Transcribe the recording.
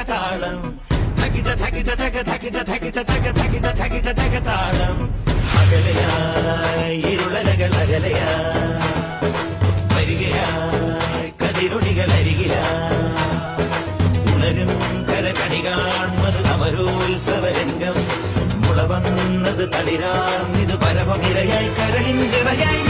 താളം താളം അകലയായി ഇരുളലകൾ അകലയായി വരികയായി കതിരൊടികൾ അരികിലായി ഉണരും കരകണി കാൺമത് അമരോത്സവരംഗം മുളവന്നത് തളിരാർന്നിത് പരമമിരയായി കരളിൻ നിറയായി